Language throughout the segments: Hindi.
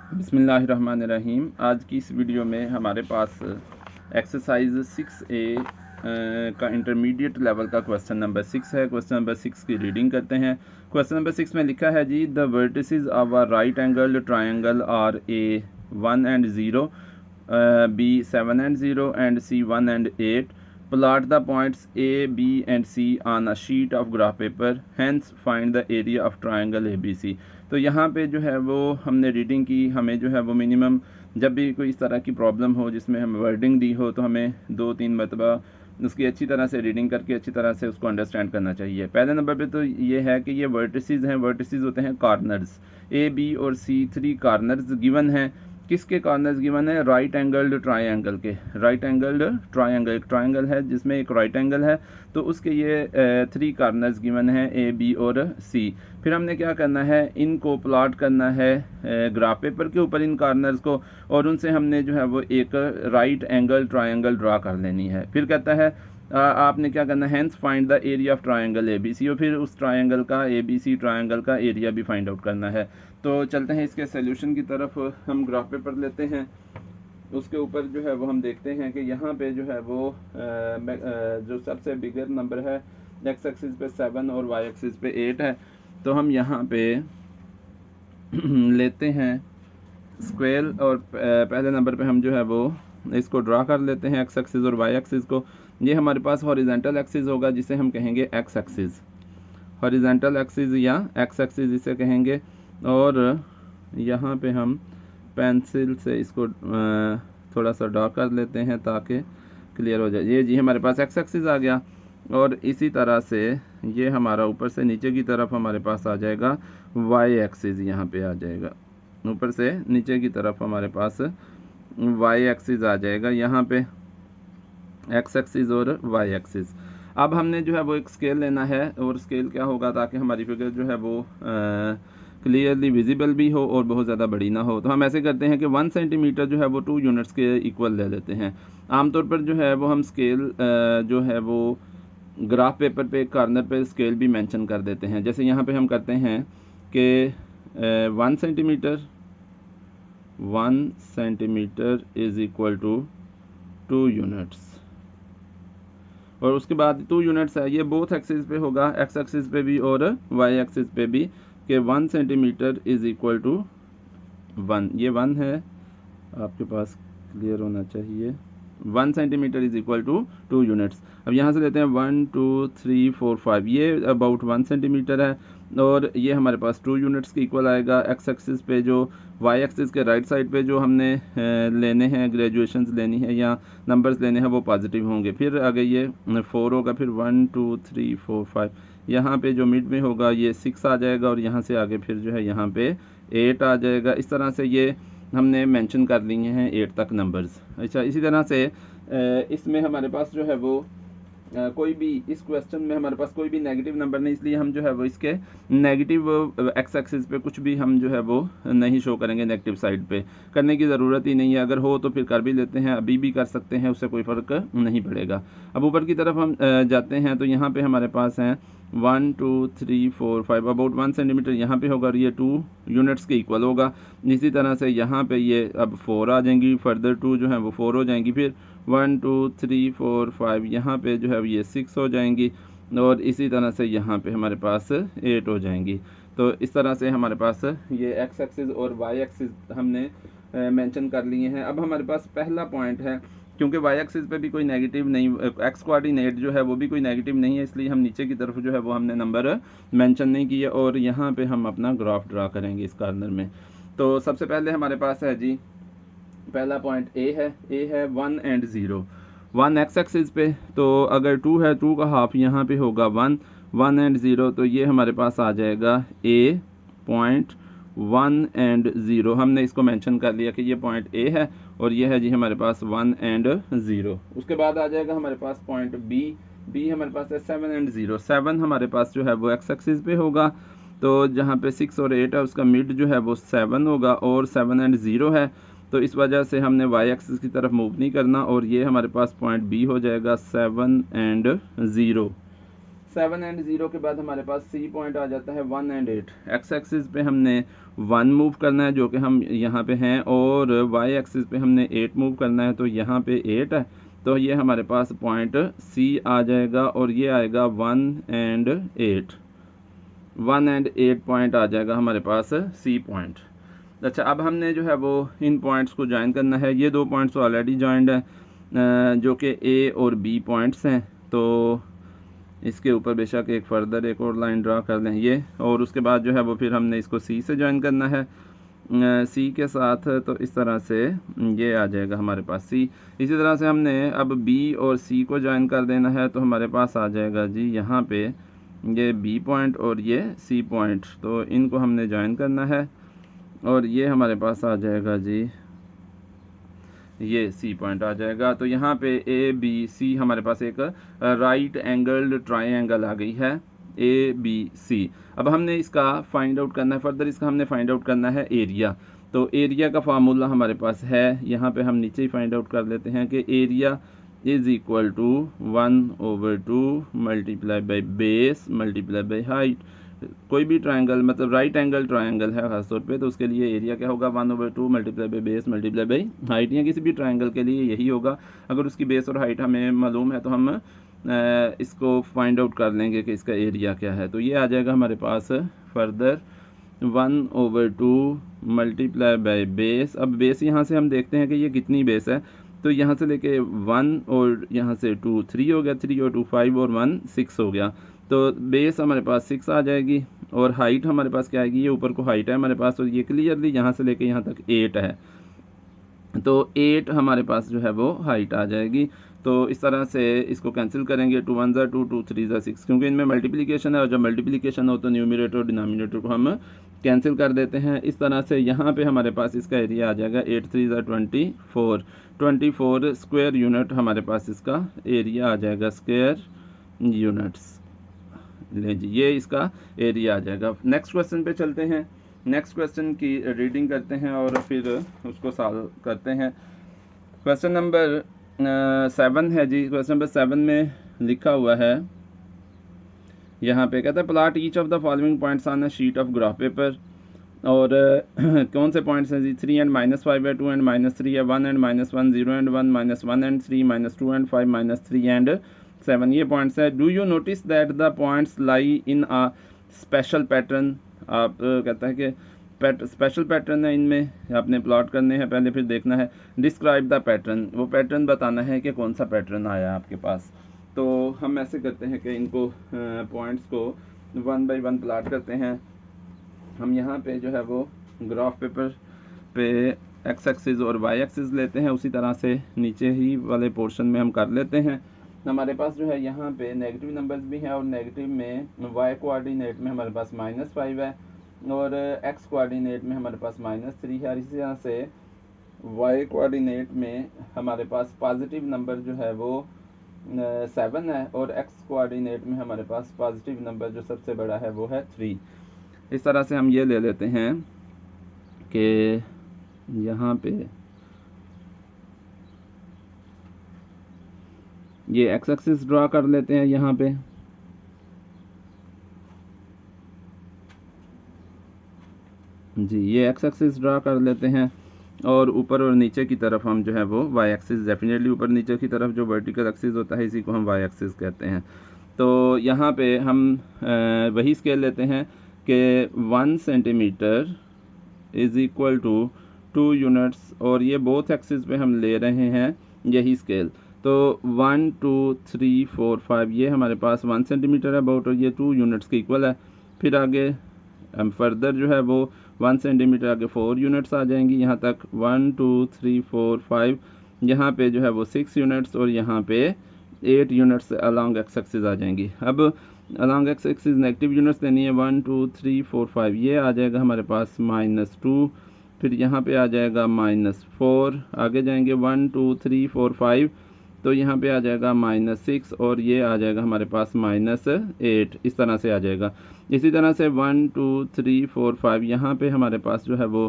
बिस्मिल्लाहिर्रहमानिर्रहीम। आज की इस वीडियो में हमारे पास एक्सरसाइज 6A का इंटरमीडिएट लेवल का क्वेश्चन नंबर 6 है। क्वेश्चन नंबर 6 की रीडिंग करते हैं। क्वेश्चन नंबर 6 में लिखा है जी, the vertices of a right angled triangle are A 1 and 0, B 7 and 0 and C 1 and 8. Plot the points A, B and C on a sheet of graph paper. Hence find the area of triangle ABC. तो यहाँ पे जो है वो हमने रीडिंग की। हमें जो है वो मिनिमम जब भी कोई इस तरह की प्रॉब्लम हो जिसमें हमें वर्डिंग दी हो तो हमें 2-3 मरतबा उसकी अच्छी तरह से रीडिंग करके अच्छी तरह से उसको अंडरस्टैंड करना चाहिए। पहले नंबर पे तो ये है कि ये वर्टिसेस हैं। वर्टिसेस होते हैं कॉर्नर्स। A, B और C 3 कॉर्नर्स गिवन हैं। किसके कॉर्नर्स गिवन है? राइट एंगल्ड ट्रायंगल के। राइट एंगल्ड ट्रायंगल, एक ट्रायंगल है जिसमें एक राइट एंगल है, तो उसके ये 3 कॉर्नर्स गिवन है A, B और C। फिर हमने क्या करना है, इनको प्लॉट करना है ग्राफ पेपर के ऊपर इन कॉर्नर्स को, और उनसे हमने जो है वो एक राइट एंगल ट्रायंगल ड्रा कर लेनी है। फिर कहता है आपने क्या करना है, hence find the area of triangle ABC, और फिर उस ट्रायंगल का ABC ट्रायंगल का एरिया भी फाइंड आउट करना है। तो चलते हैं इसके सोल्यूशन की तरफ। हम ग्राफ पेपर लेते हैं, उसके ऊपर जो है वो हम देखते हैं कि यहाँ पे जो है वो जो सबसे बिगर नंबर है एक्स एक्सिस पे 7 और वाई एक्सिस पे 8 है। तो हम यहाँ पे लेते हैं स्क्वायर, और पहले नंबर पे हम जो है वो इसको ड्रा कर लेते हैं एक्स एक्सिस और वाई एक्सिस को। ये हमारे पास हॉरिजॉन्टल एक्सिस होगा जिसे हम कहेंगे एक्स एक्सिस, हॉरिजॉन्टल एक्सिस या एक्स एक्सिस इसे कहेंगे। और यहाँ पे हम पेंसिल से इसको थोड़ा सा डार्क कर लेते हैं ताकि क्लियर हो जाए। ये जी हमारे पास एक्स एक्सिस आ गया, और इसी तरह से ये हमारा ऊपर से नीचे की तरफ हमारे पास आ जाएगा वाई एक्सिस। यहाँ पे आ जाएगा ऊपर से नीचे की तरफ हमारे पास वाई एक्सिस आ जाएगा, यहाँ पे एक्स एक्सिस और वाई एक्सिस। अब हमने जो है वो एक स्केल लेना है, और स्केल क्या होगा ताकि हमारी फिगर जो है वो क्लियरली विजिबल भी हो और बहुत ज़्यादा बड़ी ना हो। तो हम ऐसे करते हैं कि 1 सेंटीमीटर जो है वो 2 यूनिट्स के इक्वल ले लेते हैं। आमतौर पर जो है वो हम स्केल जो है वो ग्राफ पेपर पे कॉर्नर पे स्केल भी मेंशन कर देते हैं। जैसे यहाँ पे हम करते हैं कि 1 centimetre is equal to 2 units, और उसके बाद 2 यूनिट्स है, ये बोथ एक्सिस पे होगा, एक्स एक्सिस पे भी और वाई एक्सिस पे भी, कि 1 सेंटीमीटर इज़ इक्वल टू 1। ये 1 है, आपके पास क्लियर होना चाहिए। 1 centimetre is equal to 2 units. अब यहाँ से लेते हैं 1 2 3 4 5, ये अबाउट 1 सेंटीमीटर है, और ये हमारे पास 2 यूनिट्स के इक्वल आएगा। एक्स एक्सिस पे जो वाई एक्सिस के राइट साइड पे जो हमने लेने हैं, ग्रेजुएशंस लेनी है या नंबर्स लेने हैं, वो पॉजिटिव होंगे। फिर आगे ये 4 होगा, फिर 1 2 3 4 5, यहाँ पे जो मिड में होगा ये 6 आ जाएगा, और यहाँ से आगे फिर जो है यहाँ पे 8 आ जाएगा। इस तरह से ये हमने मेंशन कर लिए हैं 8 तक नंबर्स। अच्छा, इसी तरह से इसमें हमारे पास जो है वो कोई भी इस क्वेश्चन में हमारे पास कोई भी नेगेटिव नंबर नहीं, इसलिए हम जो है वो इसके नेगेटिव एक्स एक्सिस पे कुछ भी हम जो है वो नहीं शो करेंगे। नेगेटिव साइड पे करने की ज़रूरत ही नहीं है, अगर हो तो फिर कर भी लेते हैं, अभी भी कर सकते हैं, उससे कोई फ़र्क नहीं पड़ेगा। अब ऊपर की तरफ हम जाते हैं, तो यहाँ पे हमारे पास हैं 1 2 3 4 5, अबाउट 1 सेंटीमीटर यहाँ पे होगा, और ये 2 यूनिट्स के इक्वल होगा। इसी तरह से यहाँ पे ये अब 4 आ जाएंगी, फर्दर 2 जो है वो 4 हो जाएंगी, फिर 1 2 3 4 5 यहाँ पे जो है ये 6 हो जाएंगी, और इसी तरह से यहाँ पे हमारे पास 8 हो जाएंगी। तो इस तरह से हमारे पास ये एक्स एक्सिस और वाई एक्सिस हमने मेंशन कर लिए हैं। अब हमारे पास पहला पॉइंट है, क्योंकि वाई एक्सिस पे भी कोई नेगेटिव नहीं, एक्स कोऑर्डिनेट जो है वो भी कोई नेगेटिव नहीं है, इसलिए हम नीचे की तरफ जो है वो हमने नंबर मेंशन नहीं किया, और यहाँ पे हम अपना ग्राफ ड्रा करेंगे इस कॉर्नर में। तो सबसे पहले हमारे पास है जी, पहला पॉइंट ए है 1 and 0, 1 एक्स एक्सिस पे, तो अगर 2 है 2 का हाफ यहाँ पे होगा 1 and 0, तो ये हमारे पास आ जाएगा ए पॉइंट 1 and 0। हमने इसको मेंशन कर लिया कि ये पॉइंट ए है, और ये है जी हमारे पास 1 and 0। उसके बाद आ जाएगा हमारे पास पॉइंट बी हमारे पास है 7 and 0। 7 हमारे पास जो है वो एक्स एक्सिस पे होगा, तो जहाँ पे 6 और 8 है उसका मिड जो है वो 7 होगा, और 7 and 0 है, तो इस वजह से हमने वाई एक्सिस की तरफ मूव नहीं करना, और ये हमारे पास पॉइंट बी हो जाएगा 7 and 0। 7 एंड 0 के बाद हमारे पास सी पॉइंट आ जाता है 1 एंड 8। एक्स एक्सिस पे हमने 1 मूव करना है जो कि हम यहाँ पे हैं, और वाई एक्सिस पे हमने 8 मूव करना है, तो यहाँ पे 8 है, तो ये हमारे पास पॉइंट सी आ जाएगा, और ये आएगा 1 एंड 8 पॉइंट आ जाएगा हमारे पास सी पॉइंट। अच्छा, अब हमने जो है वो इन पॉइंट्स को ज्वाइन करना है। ये दो पॉइंट्स ऑलरेडी ज्वाइंड है जो कि ए और बी पॉइंट्स हैं, तो इसके ऊपर बेशक एक फर्दर एक और लाइन ड्रा कर लें ये, और उसके बाद जो है वो फिर हमने इसको सी से ज्वाइन करना है सी के साथ, तो इस तरह से ये आ जाएगा हमारे पास सी। इसी तरह से हमने अब बी और सी को ज्वाइन कर देना है, तो हमारे पास आ जाएगा जी यहाँ पे ये बी पॉइंट और ये सी पॉइंट, तो इनको हमने ज्वाइन करना है, और ये हमारे पास आ जाएगा जी ये सी पॉइंट आ जाएगा। तो यहाँ पे ए बी सी हमारे पास एक राइट एंगल्ड ट्राइंगल आ गई है ए बी सी। अब हमने इसका फाइंड आउट करना है, फर्दर इसका हमने फाइंड आउट करना है एरिया। तो एरिया का फार्मूला हमारे पास है, यहाँ पे हम नीचे ही फाइंड आउट कर लेते हैं कि area is equal to 1/2 multiply by base multiply by height. कोई भी ट्रायंगल मतलब राइट एंगल ट्रायंगल है खासतौर पे, तो उसके लिए एरिया क्या होगा 1/2 multiply by base multiply by height, या किसी भी ट्रायंगल के लिए यही होगा। अगर उसकी बेस और हाइट हमें मालूम है तो हम इसको फाइंड आउट कर लेंगे कि इसका एरिया क्या है। तो ये आ जाएगा हमारे पास फर्दर 1/2 मल्टीप्लाई बाई बेस। अब बेस यहाँ से हम देखते हैं कि ये कितनी बेस है, तो यहाँ से लेके 1 और यहाँ से 2 3 हो गया, 3 और 2 5 और 1 6 हो गया, तो बेस हमारे पास 6 आ जाएगी, और हाइट हमारे पास क्या आएगी, ये ऊपर को हाइट है हमारे पास, और ये क्लियरली यहाँ से लेके यहाँ तक 8 है, तो 8 हमारे पास जो है वो हाइट आ जाएगी। तो इस तरह से इसको कैंसिल करेंगे, 2 1 2 2 3 6, क्योंकि इनमें मल्टीप्लिकेशन है, और जब मल्टीप्लिकेशन हो तो न्यूमरेटर और डिनोमिनेटर को हम कैंसिल कर देते हैं। इस तरह से यहाँ पे हमारे पास इसका एरिया आ जाएगा 8 3 24 स्क्वायर यूनिट हमारे पास इसका एरिया आ जाएगा स्क्वायर यूनिट्स। ले जी, ये इसका एरिया आ जाएगा। नेक्स्ट क्वेश्चन पे चलते हैं, नेक्स्ट क्वेश्चन की रीडिंग करते हैं और फिर उसको सॉल्व करते हैं। क्वेश्चन नंबर 7 है जी। क्वेश्चन नंबर 7 में लिखा हुआ है, यहाँ पे कहता है plot each of the following points on a sheet of graph paper, और कौन से पॉइंट्स हैं जी, 3 and -5 है, 2 and -3 है, 1 and -1, 0 and 1, -1 and 3, -2 and 5, -3 and 7, ये पॉइंट्स है। Do you notice that the points lie in a special pattern. आप कहता है कि स्पेशल पैटर्न है, इनमें आपने प्लॉट करने हैं पहले, फिर देखना है डिस्क्राइब द पैटर्न, वो पैटर्न बताना है कि कौन सा पैटर्न आया आपके पास। तो हम ऐसे करते हैं कि इनको पॉइंट्स को 1 by 1 प्लॉट करते हैं। हम यहाँ पे जो है वो ग्राफ पेपर पे एक्स एक्सिस और वाई एक्सिस लेते हैं, उसी तरह से नीचे ही वाले पोर्शन में हम कर लेते हैं। हमारे पास जो है यहाँ पे नेगेटिव नंबर्स भी हैं, और नेगेटिव में वाई कोऑर्डिनेट में हमारे पास -5 है, और एक्स कोऑर्डिनेट में हमारे पास -3 है, और इसी तरह से वाई कोऑर्डिनेट में हमारे पास पॉजिटिव नंबर जो है वो 7 है, और एक्स कोऑर्डिनेट में हमारे पास पॉजिटिव नंबर जो सबसे बड़ा है वो है 3। इस तरह से हम ये ले लेते हैं कि यहाँ पे ये एक्स एक्सिस ड्रा कर लेते हैं यहाँ पे, जी ये एक्स एक्सिस ड्रा कर लेते हैं, और ऊपर और नीचे की तरफ हम जो है वो वाई एक्सिस, डेफिनेटली ऊपर नीचे की तरफ जो वर्टिकल एक्सिस होता है इसी को हम वाई एक्सिस कहते हैं। तो यहाँ पे हम वही स्केल लेते हैं कि 1 centimetre is equal to 2 units, और ये बोथ एक्सिस पे हम ले रहे हैं यही स्केल। तो 1 2 3 4 5 ये हमारे पास 1 सेंटीमीटर है अबाउट, और ये 2 यूनिट्स के इक्वल है। फिर आगे हम फर्दर जो है वो 1 सेंटीमीटर आगे 4 यूनिट्स आ जाएंगी, यहाँ तक 1 2 3 4 5, यहाँ पे जो है वो 6 यूनिट्स, और यहाँ पे 8 यूनिट्स अलॉन्ग एक्स एक्सिस आ जाएंगी। अब along x axis negative units लेनी है, 1 2 3 4 5, ये आ जाएगा हमारे पास -2, फिर यहाँ पे आ जाएगा -4, आगे जाएंगे 1 2 3 4 5, तो यहाँ पे आ जाएगा -6, और ये आ जाएगा हमारे पास -8, इस तरह से आ जाएगा। इसी तरह से 1 2 3 4 5 यहाँ पे हमारे पास जो है वो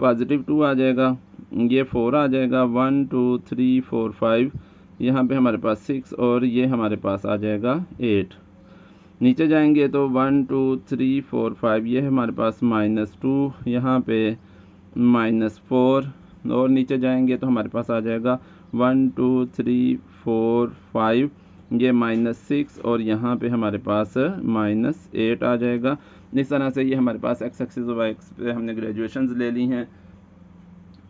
+2 आ जाएगा, ये 4 आ जाएगा, 1 2 3 4 5 यहाँ पे हमारे पास 6, और ये हमारे पास आ जाएगा 8। नीचे जाएंगे तो 1 2 3 4 5 ये हमारे पास -2, यहाँ पे -4, और नीचे जाएंगे तो हमारे पास आ जाएगा 1 2 3 4 5 ये -6, और यहाँ पे हमारे पास -8 आ जाएगा। इस तरह से ये हमारे पास एक्स एक्सिस और वाई एक्सिस पे हमने ग्रेजुएशंस ले ली हैं।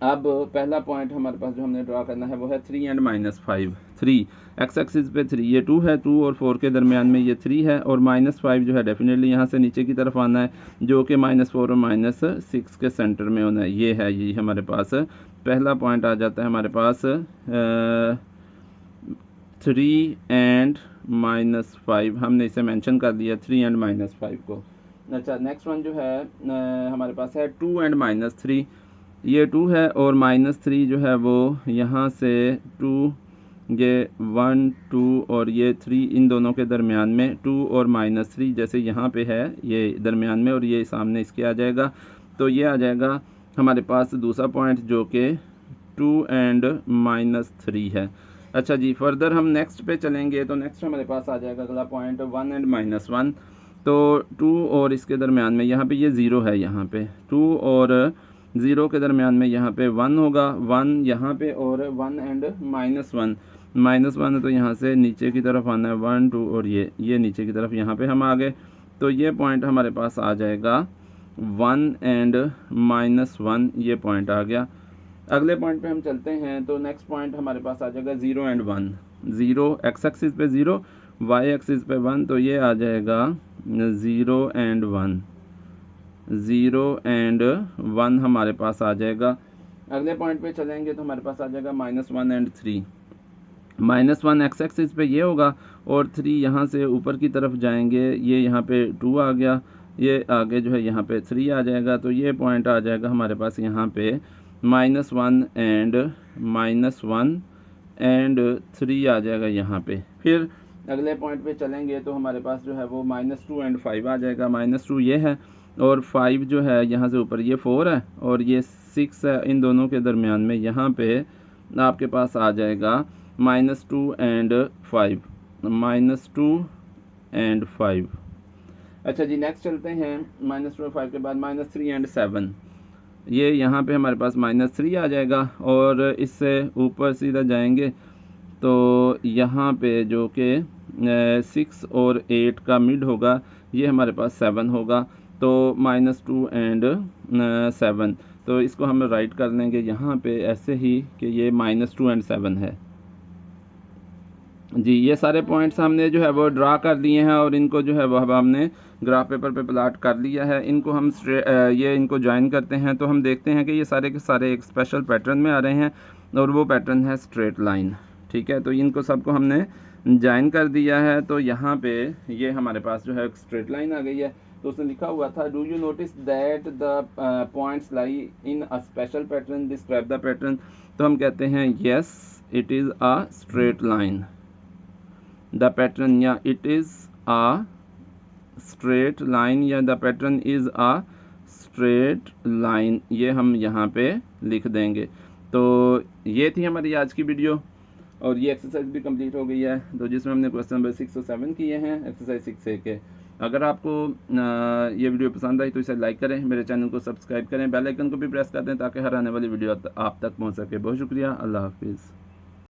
अब पहला पॉइंट हमारे पास जो हमने ड्रा करना है वो है 3 एंड -5। 3 एक्स एक्सिस पे 3 ये 2 है, 2 और 4 के दरमियान में ये 3 है, और -5 जो है डेफिनेटली यहाँ से नीचे की तरफ आना है, जो कि -4 और -6 के सेंटर में होना है। ये है, ये हमारे पास पहला पॉइंट आ जाता है हमारे पास 3 एंड -5, हमने इसे मेंशन कर दिया 3 एंड -5 को। अच्छा, नेक्स्ट वन जो है हमारे पास है 2 एंड -3। ये 2 है और -3 जो है वो यहाँ से 2, ये 1 2 और ये 3 इन दोनों के दरमियान में, 2 और -3 जैसे यहाँ पे है ये दरमियान में, और ये सामने इसके आ जाएगा। तो ये आ जाएगा हमारे पास दूसरा पॉइंट जो कि 2 एंड -3 है। अच्छा जी, फर्दर हम नेक्स्ट पे चलेंगे तो नेक्स्ट हमारे पास आ जाएगा अगला पॉइंट 1 एंड -1। तो 2 और इसके दरमियान में यहाँ पे ये 0 है, यहाँ पे 2 और 0 के दरमियान में यहाँ पे 1 होगा, 1 यहाँ पे, और 1 एंड -1, -1 है तो यहाँ से नीचे की तरफ आना है 1 2, और ये नीचे की तरफ यहाँ पे हम आ गए। तो ये पॉइंट हमारे पास आ जाएगा 1 एंड -1, ये पॉइंट आ गया। अगले पॉइंट पे हम चलते हैं तो नेक्स्ट पॉइंट हमारे पास आ जाएगा 0 एंड 1। 0 एक्स एक्सिस पे 0, वाई एक्सिस पे 1, तो ये आ जाएगा 0 एंड 1। 0 एंड 1 हमारे पास आ जाएगा। अगले पॉइंट पे चलेंगे तो हमारे पास आ जाएगा -1 एंड 3। -1 एक्स एक्सिस पे ये होगा, और 3 यहाँ से ऊपर की तरफ जाएंगे, ये यहाँ पे 2 आ गया, ये आगे जो है यहाँ पे 3 आ जाएगा। तो ये पॉइंट आ जाएगा हमारे पास यहाँ पे -1 एंड 3 आ जाएगा यहाँ पे। फिर अगले पॉइंट पे चलेंगे तो हमारे पास जो है वो -2 एंड 5 आ जाएगा। -2 ये है, और 5 जो है यहाँ से ऊपर ये 4 है, और ये 6 है, इन दोनों के दरमियान में यहाँ पे आपके पास आ जाएगा -2 एंड 5, -2 एंड 5। अच्छा जी, नेक्स्ट चलते हैं। -2 और 5 के बाद -3 एंड 7। ये यहाँ पे हमारे पास -3 आ जाएगा, और इससे ऊपर सीधा जाएंगे तो यहाँ पे जो कि 6 और 8 का मिड होगा, ये हमारे पास 7 होगा। तो -2 एंड 7, तो इसको हम राइट कर लेंगे यहाँ पे ऐसे ही कि ये -2 एंड 7 है जी। ये सारे पॉइंट्स हमने जो है वो ड्रा कर दिए हैं, और इनको जो है वो अब हमने ग्राफ पेपर पे प्लाट कर लिया है। इनको हम इनको ज्वाइन करते हैं तो हम देखते हैं कि ये सारे के सारे एक स्पेशल पैटर्न में आ रहे हैं, और वो पैटर्न है स्ट्रेट लाइन। ठीक है, तो इनको सबको हमने ज्वाइन कर दिया है। तो यहाँ पे ये हमारे पास जो है स्ट्रेट लाइन आ गई है। तो उसने लिखा हुआ था, do you notice that the points lie in a special pattern, describe the pattern. तो हम कहते हैं yes it is a straight line. The pattern, yeah, it is a straight line, या the pattern is a straight line, ये हम यहाँ पे लिख देंगे। तो ये थी हमारी आज की वीडियो, और ये एक्सरसाइज भी कंप्लीट हो गई है, तो जिसमें हमने क्वेश्चन नंबर 6 और 7 किए हैं एक्सरसाइज 6A के। अगर आपको ये वीडियो पसंद आई तो इसे लाइक करें, मेरे चैनल को सब्सक्राइब करें, बेल आइकन को भी प्रेस कर दें ताकि हर आने वाली वीडियो आप तक पहुँच सके। बहुत शुक्रिया, अल्लाह हाफिज़।